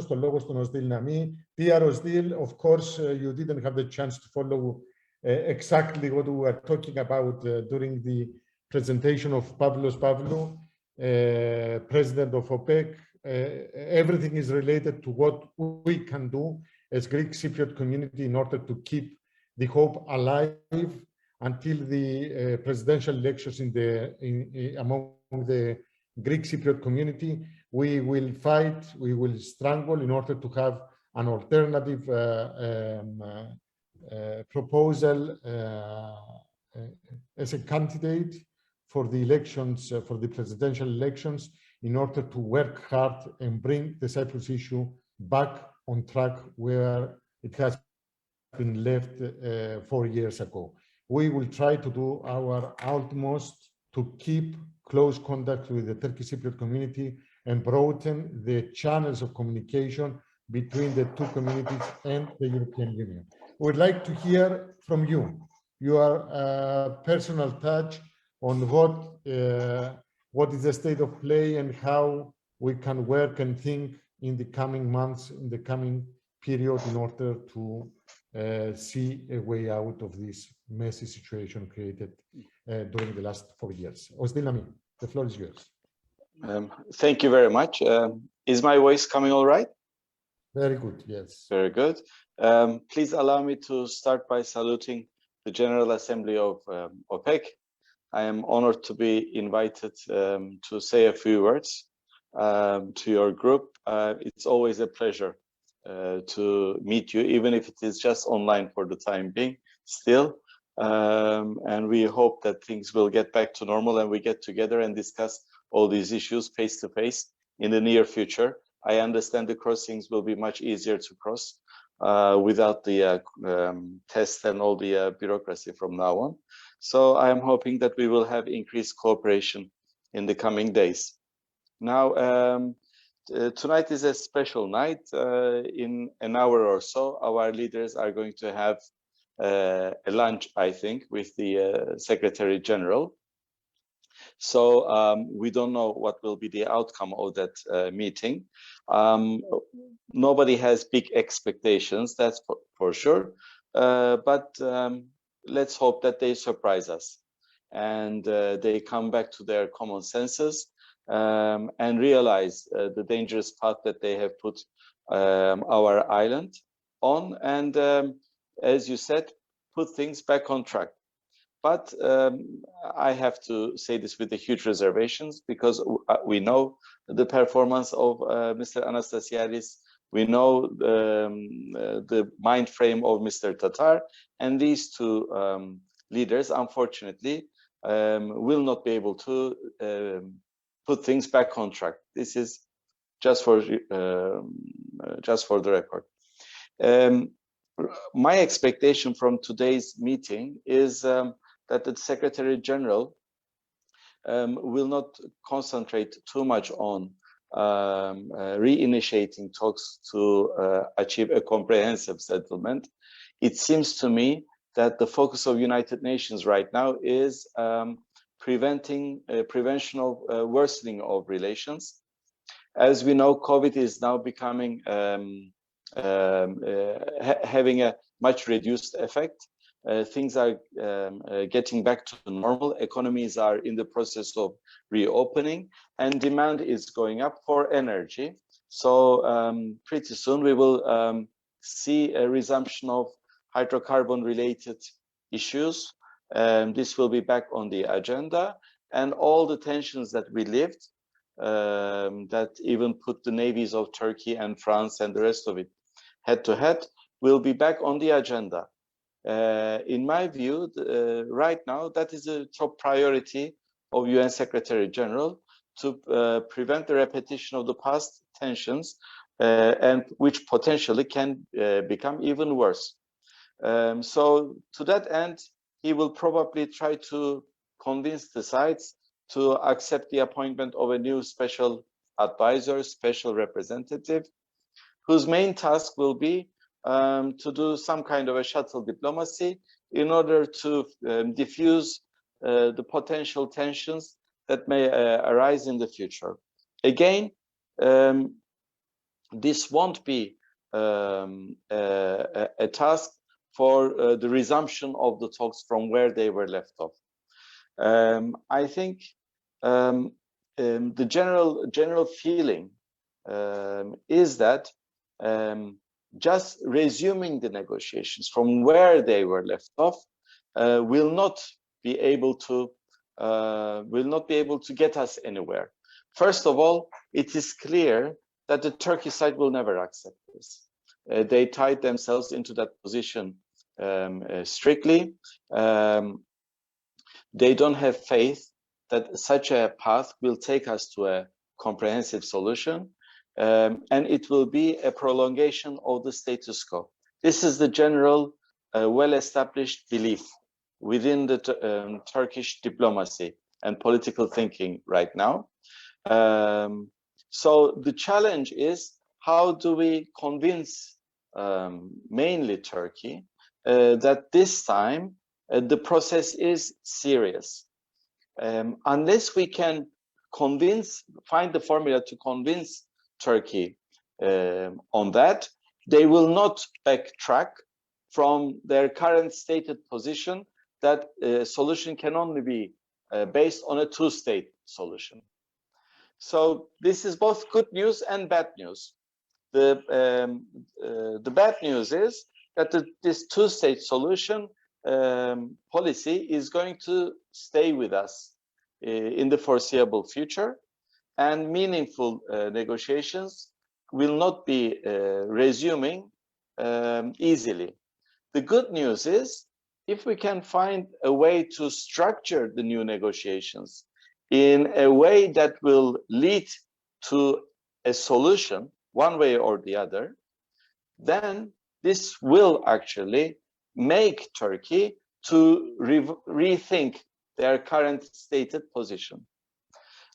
το λόγο στον Ozdil Nami. Dear Ozdil, of course, you didn't have the chance to follow exactly what we were talking about during the presentation of Pavlos Pavlou, president of OPEK. Everything is related to what we can do as Greek Cypriot community in order to keep the hope alive until the presidential elections among the Greek Cypriot community. We will fight, we will struggle in order to have an alternative proposal as a candidate for the elections, for the presidential elections, in order to work hard and bring the Cyprus issue back on track where it has been left 4 years ago. We will try to do our utmost to keep close contact with the Turkish Cypriot community and broaden the channels of communication between the two communities and the European Union. We'd like to hear from you, your personal touch on what is the state of play and how we can work and think in the coming months, in the coming period, in order to see a way out of this messy situation created during the last 4 years. Ozdil Nami, the floor is yours. Thank you very much. Is my voice coming all right? Very good, yes. Very good. Please allow me to start by saluting the General Assembly of OPEC. I am honored to be invited to say a few words to your group. It's always a pleasure to meet you, even if it is just online for the time being still. And we hope that things will get back to normal and we get together and discuss all these issues face to face in the near future. I understand the crossings will be much easier to cross without the tests and all the bureaucracy from now on. So I am hoping that we will have increased cooperation in the coming days. Now, tonight is a special night. In an hour or so, our leaders are going to have a lunch, I think, with the Secretary General. So we don't know what will be the outcome of that meeting. Nobody has big expectations, that's for sure. But let's hope that they surprise us and they come back to their common senses and realize the dangerous path that they have put our island on. And as you said, put things back on track. But I have to say this with the huge reservations, because we know the performance of Mr. Anastasiadis, we know the mind frame of Mr. Tatar, and these two leaders, unfortunately, will not be able to put things back on track. This is just for the record. My expectation from today's meeting is that the Secretary General will not concentrate too much on reinitiating talks to achieve a comprehensive settlement. It seems to me that the focus of United Nations right now is prevention of worsening of relations. As we know, COVID is now becoming having a much reduced effect. Things are getting back to normal. Economies are in the process of reopening, and demand is going up for energy. So pretty soon we will see a resumption of hydrocarbon-related issues. This will be back on the agenda, and all the tensions that we lived, that even put the navies of Turkey and France and the rest of it head to head, will be back on the agenda. In my view, right now, that is a top priority of UN Secretary General, to prevent the repetition of the past tensions, and which potentially can become even worse. So to that end, he will probably try to convince the sides to accept the appointment of a new special advisor, special representative, whose main task will be to do some kind of a shuttle diplomacy in order to diffuse the potential tensions that may arise in the future. Again, this won't be a task for the resumption of the talks from where they were left off. I think the general feeling is that just resuming the negotiations from where they were left off will not be able to get us anywhere. First of all, it is clear that the Turkish side will never accept this. They tied themselves into that position strictly. They don't have faith that such a path will take us to a comprehensive solution, and it will be a prolongation of the status quo. This is the general, well-established belief within the Turkish diplomacy and political thinking right now. So the challenge is, how do we convince mainly Turkey that this time the process is serious? Unless we can find the formula to convince Turkey on that, they will not backtrack from their current stated position that a solution can only be based on a two-state solution. So this is both good news and bad news. The bad news is that this two-state solution policy is going to stay with us in the foreseeable future, and meaningful negotiations will not be resuming easily. The good news is, if we can find a way to structure the new negotiations in a way that will lead to a solution one way or the other, then this will actually make Turkey to rethink their current stated position.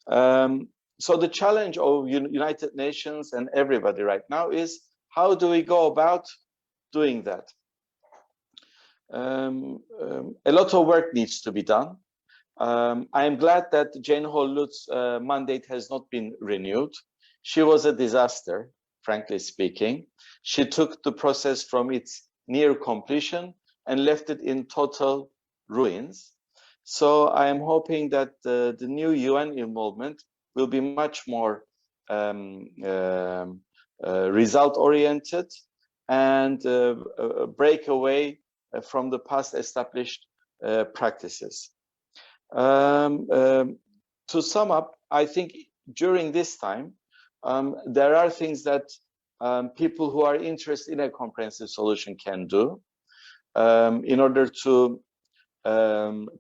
So the challenge of United Nations and everybody right now is, how do we go about doing that? A lot of work needs to be done. I am glad that Jane Hollut's mandate has not been renewed. She was a disaster, frankly speaking. She took the process from its near completion and left it in total ruins. So I am hoping that the new UN involvement will be much more result-oriented and break away from the past established practices. To sum up, I think during this time, there are things that people who are interested in a comprehensive solution can do in order to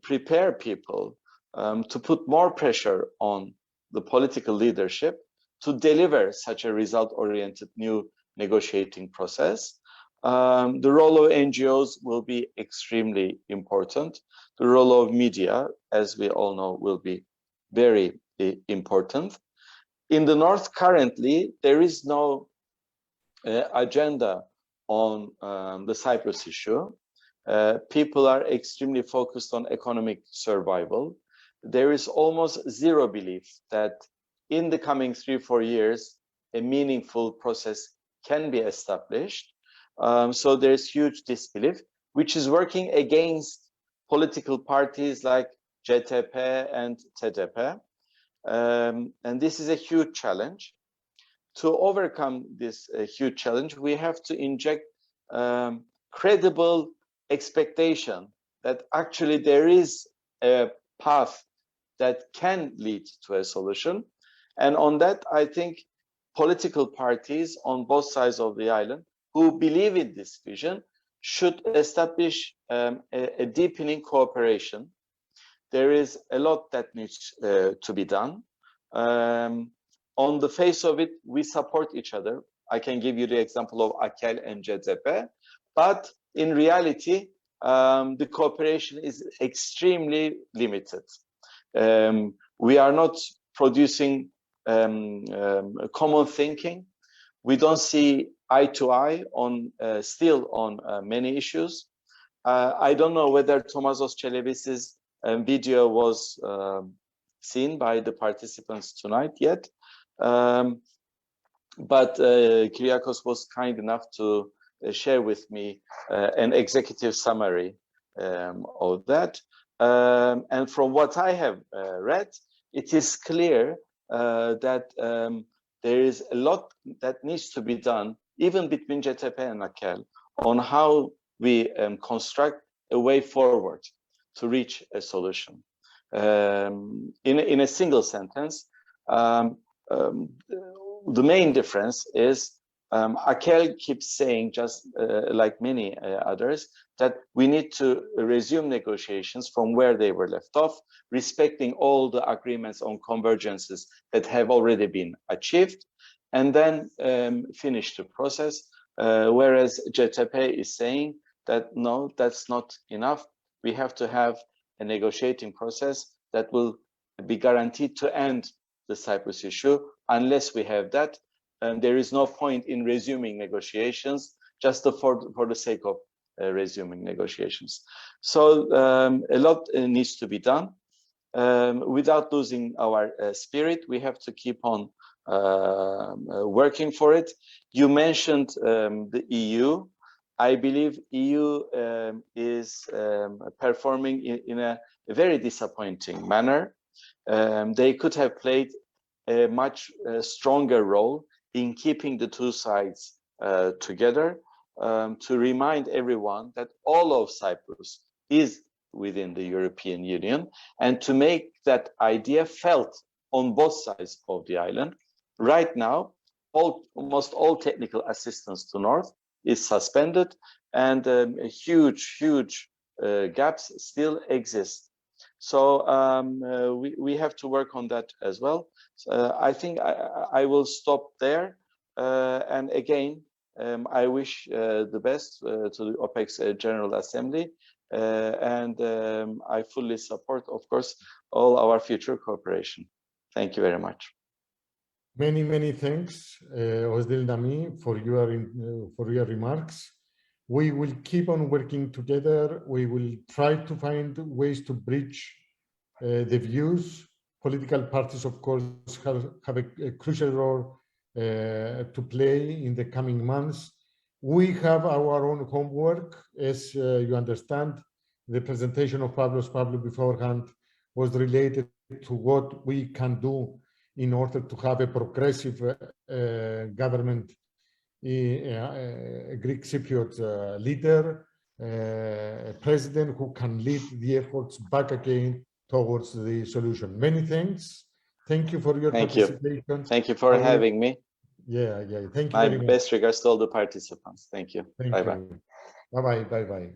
prepare people to put more pressure on the political leadership to deliver such a result-oriented new negotiating process. The role of NGOs will be extremely important. The role of media, as we all know, will be very important. In the North currently, there is no agenda on the Cyprus issue. People are extremely focused on economic survival. There is almost zero belief that in the coming 3-4 years, a meaningful process can be established. So there's huge disbelief, which is working against political parties like CTP and TDP. And this is a huge challenge. To overcome this huge challenge, we have to inject credible expectation that actually there is a path that can lead to a solution. And on that, I think political parties on both sides of the island who believe in this vision should establish a deepening cooperation. There is a lot that needs to be done. On the face of it, we support each other. I can give you the example of AKEL and CTP, but in reality, the cooperation is extremely limited. We are not producing common thinking. We don't see eye to eye on still on many issues. I don't know whether Tomazos Celebi's video was seen by the participants tonight yet. but Kyriakos was kind enough to share with me an executive summary of that. And from what I have read, it is clear that there is a lot that needs to be done, even between CTP and AKEL, on how we construct a way forward to reach a solution. In a single sentence, the main difference is AKEL keeps saying, just like many others, that we need to resume negotiations from where they were left off, respecting all the agreements on convergences that have already been achieved, and then finish the process. Whereas CTP is saying that no, that's not enough. We have to have a negotiating process that will be guaranteed to end the Cyprus issue. Unless we have that, there is no point in resuming negotiations just for the sake of resuming negotiations. So a lot needs to be done. Without losing our spirit, we have to keep on working for it. You mentioned the EU. I believe EU is performing in a very disappointing manner. They could have played a much stronger role in keeping the two sides together, to remind everyone that all of Cyprus is within the European Union, and to make that idea felt on both sides of the island. Right now, almost all technical assistance to North is suspended, and huge gaps still exist. So we have to work on that as well. I think I will stop there. And again, I wish the best to the OPEK's General Assembly. And I fully support, of course, all our future cooperation. Thank you very much. Many thanks, Ozdil, Nami, for your remarks. We will keep on working together. We will try to find ways to bridge the views. Political parties, of course, have a crucial role to play in the coming months. We have our own homework. As you understand, the presentation of Pavlos beforehand was related to what we can do in order to have a progressive government, a Greek Cypriot leader, a president who can lead the efforts back again towards the solution. Many thanks. Thank you for your participation. Thank you for having me. Yeah. Thank you My very much. best regards to all the participants. Thank you. Thank Bye-bye. you. Bye-bye.